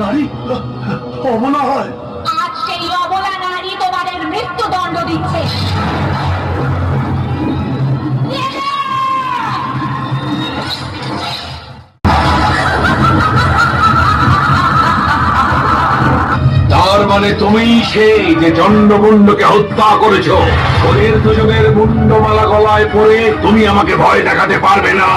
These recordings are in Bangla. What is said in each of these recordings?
নারী অবলা হয়। আজ সেই অবলা নারী তোমাদের মৃত্যুদণ্ড দিচ্ছে। তার মানে তুমি সেই যে চন্ডমুন্ডকে হত্যা করেছো। ওদের দুজনের মুন্ডমালা গলায় পরে তুমি আমাকে ভয় দেখাতে পারবে না।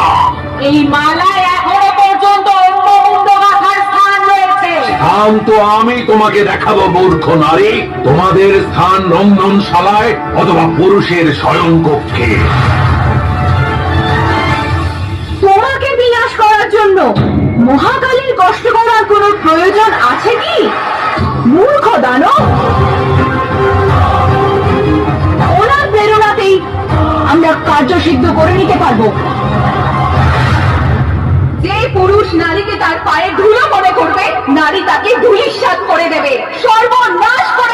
এই মালায় এখনো পর্যন্ত অন্য মুন্ড মাথার স্থান রয়েছে। স্থান তো আমি তোমাকে দেখাবো মূর্খ নারী। তোমাদের স্থান রন্ধনশালায় অথবা পুরুষের শয়নকক্ষে। তোমাকে বিনাশ করার জন্য মহাকালীর কষ্ট করার কোনো প্রয়োজন আছে কি, মূর্খ দানব? ওনার প্রেরণাতেই আমরা কার্য সিদ্ধ করে নিতে পারবো। যে পুরুষ নারীকে তার পায়ে ধুলো মনে করবে, নারী তাকে ধূলিসাৎ করে দেবে, সর্বনাশ করে